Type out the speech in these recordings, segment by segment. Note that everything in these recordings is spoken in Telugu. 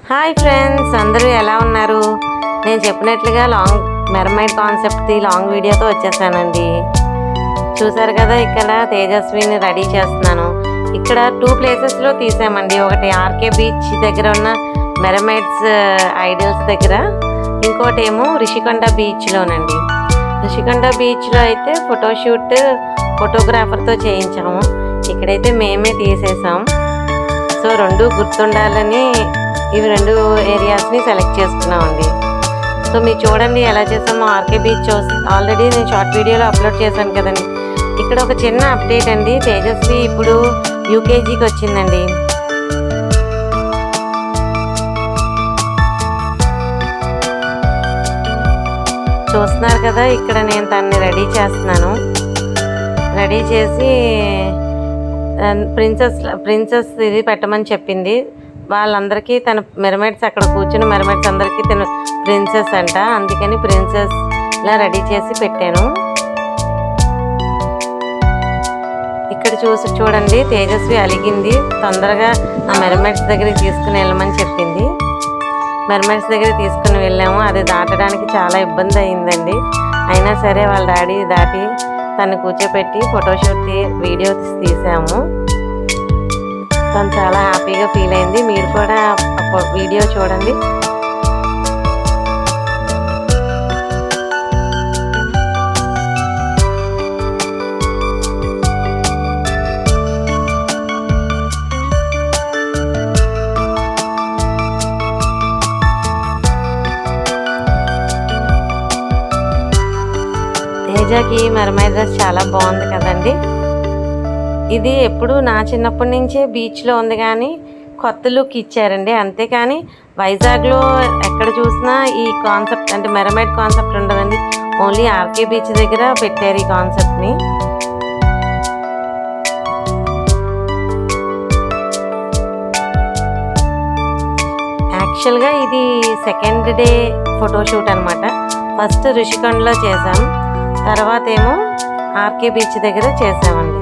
హాయ్ ఫ్రెండ్స్, అందరూ ఎలా ఉన్నారు? నేను చెప్పినట్లుగా మెర్మైడ్ కాన్సెప్ట్ది లాంగ్ వీడియోతో వచ్చేసానండి. చూసారు కదా, ఇక్కడ తేజస్విని రెడీ చేస్తున్నాను. ఇక్కడ 2 ప్లేసెస్లో తీసామండి. ఒకటి ఆర్కే బీచ్ దగ్గర ఉన్న మెర్మైడ్స్ ఐడల్స్ దగ్గర, ఇంకోటి ఏమో రిషికొండ బీచ్లోనండి. రిషికొండ బీచ్లో అయితే ఫోటోషూట్ ఫోటోగ్రాఫర్తో చేయించాము. ఇక్కడైతే మేమే తీసేసాం. సో 2 గుర్తుండాలని ఇవి 2 ఏరియాస్ని సెలెక్ట్ చేసుకున్నామండి. సో మీరు చూడండి ఎలా చేసామో. ఆర్కే బీచ్ ఆల్రెడీ నేను షార్ట్ వీడియోలో అప్లోడ్ చేశాను కదండి. ఇక్కడ ఒక చిన్న అప్డేట్ అండి. తేజస్వి ఇప్పుడు యూకేజీకి వచ్చిందండి. చూస్తున్నారు కదా, ఇక్కడ నేను తనని రెడీ చేస్తున్నాను. రెడీ చేసి ప్రిన్సెస్ ఇది పెట్టమని చెప్పింది. వాళ్ళందరికీ తన మెర్మైడ్స్ అక్కడ కూర్చుని మెర్మైడ్స్ అందరికీ తను ప్రిన్సెస్ అంట. అందుకని ప్రిన్సెస్లా రెడీ చేసి పెట్టాను. ఇక్కడ చూడండి, తేజస్వి అలిగింది. తొందరగా ఆ మెర్మైడ్స్ దగ్గరికి తీసుకుని వెళ్ళమని చెప్పింది. మెర్మైడ్స్ దగ్గరికి తీసుకుని వెళ్ళాము. అది దాటడానికి చాలా ఇబ్బంది అయిందండి. అయినా సరే వాళ్ళ డాడీ దాటి తను కూర్చోపెట్టి ఫోటోషూట్ వీడియో తీసాము. తను చాలా హ్యాపీగా ఫీల్ అయింది. మీరు కూడా వీడియో చూడండి. తేజకి మెర్మైడ్ డ్రెస్ చాలా బాగుంది కదండి. ఇది ఎప్పుడు నా చిన్నప్పటి నుంచే బీచ్లో ఉంది, కానీ కొత్త లుక్ ఇచ్చారండి. అంతేకాని వైజాగ్లో ఎక్కడ చూసినా ఈ కాన్సెప్ట్ అంటే మెర్మైడ్ కాన్సెప్ట్ ఉండదండి. ఓన్లీ ఆర్కే బీచ్ దగ్గర పెట్టారు ఈ కాన్సెప్ట్ని. యాక్చువల్గా ఇది సెకండ్ డే ఫోటోషూట్ అనమాట. ఫస్ట్ రిషికొండలో చేసాం, తర్వాత ఏమో ఆర్కే బీచ్ దగ్గర చేసామండి.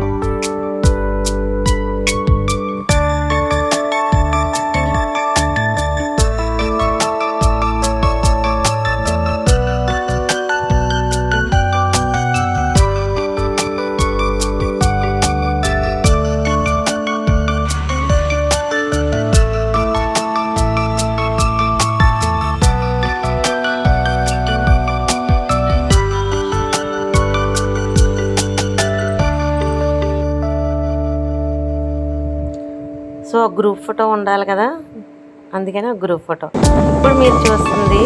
సో గ్రూప్ ఫోటో ఉండాలి కదా, అందుకని గ్రూప్ ఫోటో. ఇప్పుడు మీరు చూస్తుంది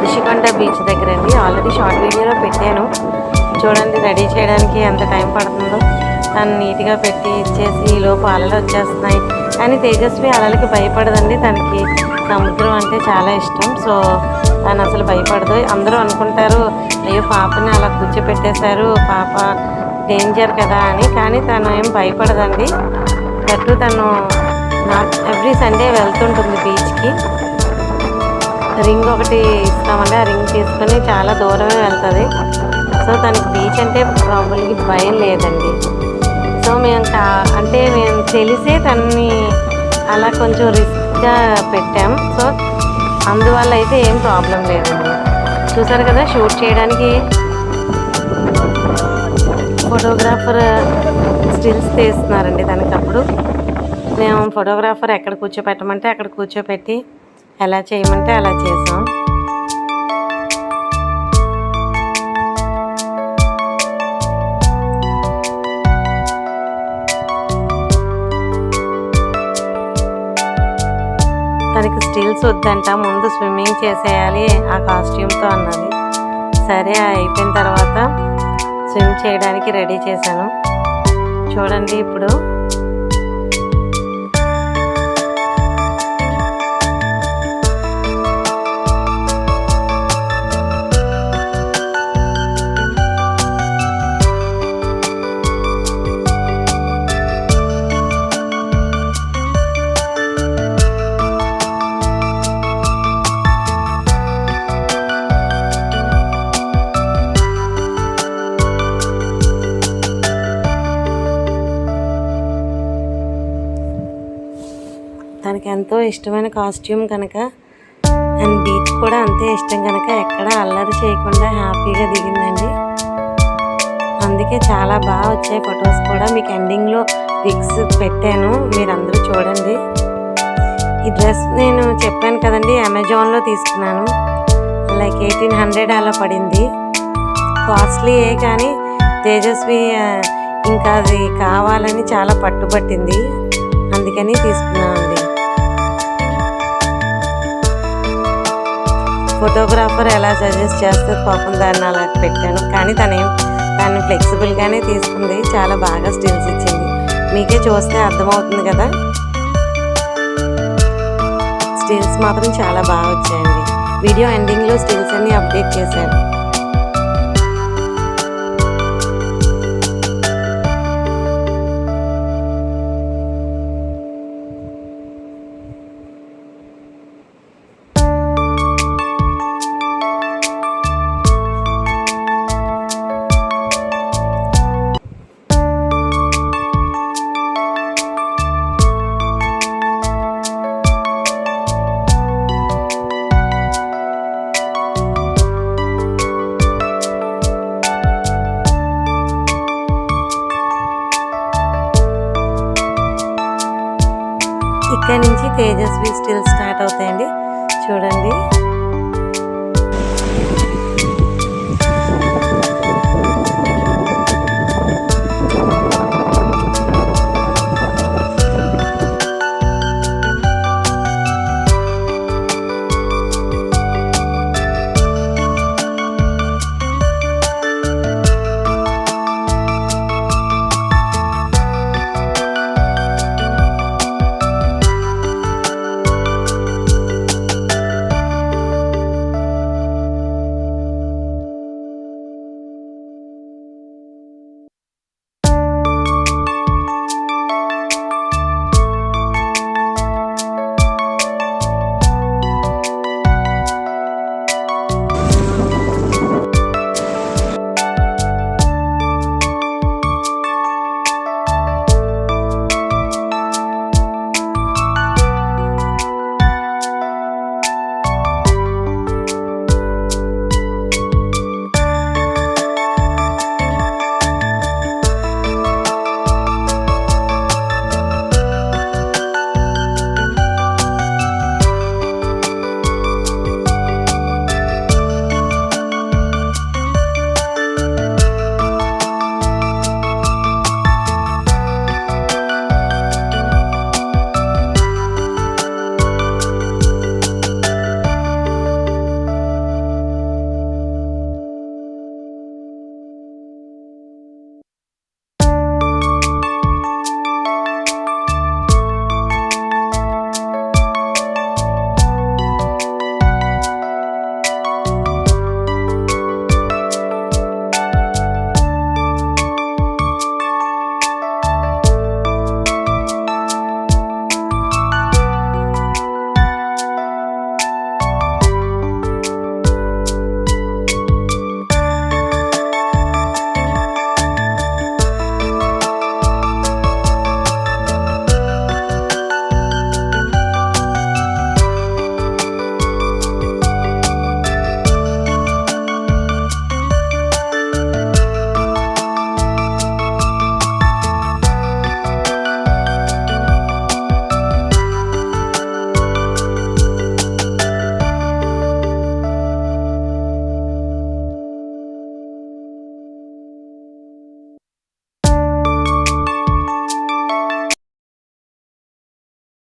రిషికొండ బీచ్ దగ్గర అండి. ఆల్రెడీ షార్ట్ వీడియోలో పెట్టాను చూడండి. రెడీ చేయడానికి ఎంత టైం పడుతుందో. తను నీట్గా పెట్టి ఇచ్చేసి ఈలోపు అలలు వచ్చేస్తున్నాయి. కానీ తేజస్వి అలలకి భయపడదండి. తనకి సముద్రం అంటే చాలా ఇష్టం. సో తను అసలు భయపడదు. అందరూ అనుకుంటారు అయ్యో పాపని అలా కూర్చోపెట్టేశారు, పాప డేంజర్ కదా అని. కానీ తను ఏం భయపడదండి. గట్టు తను ఎవ్రీ సండే వెళ్తుంటుంది బీచ్కి. రింగ్ ఒకటి ఇస్తామండి, ఆ రింగ్ తీసుకొని చాలా దూరమే వెళ్తుంది. సో తనకి బీచ్ అంటే ప్రాబ్లమ్కి భయం లేదండి. సో మేము తెలిసే తనని అలా కొంచెం రిస్క్గా పెట్టాం. సో అందువల్ల అయితే ఏం ప్రాబ్లం లేదండి. చూసారు కదా, షూట్ చేయడానికి ఫోటోగ్రాఫర్ స్టిల్స్ తీస్తున్నారండి తనకి. అప్పుడు మేము ఫోటోగ్రాఫర్ ఎక్కడ కూర్చోపెట్టమంటే అక్కడ కూర్చోపెట్టి ఎలా చేయమంటే అలా చేసాం. తనకి స్టిల్స్ వద్దంట, ముందు స్విమ్మింగ్ చేసేయాలి ఆ కాస్ట్యూమ్తో అన్నది. సరే అయిపోయిన తర్వాత స్విమ్ చేయడానికి రెడీ చేశాను. చూడండి ఇప్పుడు ఎంతో ఇష్టమైన కాస్ట్యూమ్ కనుక అండ్ బీచ్ కూడా అంతే ఇష్టం కనుక ఎక్కడ అల్లరి చేయకుండా హ్యాపీగా దిగిందండి. అందుకే చాలా బాగా వచ్చాయి ఫొటోస్ కూడా. మీకు ఎండింగ్లో పిక్స్ పెట్టాను, మీరందరూ చూడండి. ఈ డ్రెస్ నేను చెప్పాను కదండి, అమెజాన్లో తీసుకున్నాను. లైక్ 1800 అలా పడింది. కాస్ట్లీయే కానీ తేజస్వి ఇంకా అది కావాలని చాలా పట్టుబట్టింది, అందుకని తీసుకున్నామండి. ఫోటోగ్రాఫర్ ఎలా సజెస్ట్ చేస్తే పాపం దాన్ని అలా పెట్టాను, కానీ తను ఫ్లెక్సిబుల్గానే తీసుకుంది. చాలా బాగా స్టిల్స్ ఇచ్చింది, మీకే చూస్తే అర్థమవుతుంది కదా. స్టిల్స్ మాత్రం చాలా బాగా వచ్చాయండి. వీడియో ఎండింగ్లో స్టిల్స్ అన్ని అప్డేట్ చేశాను. ఇక్కడ నుంచి తేజస్వి స్టిల్ స్టార్ట్ అవుతాయండి, చూడండి.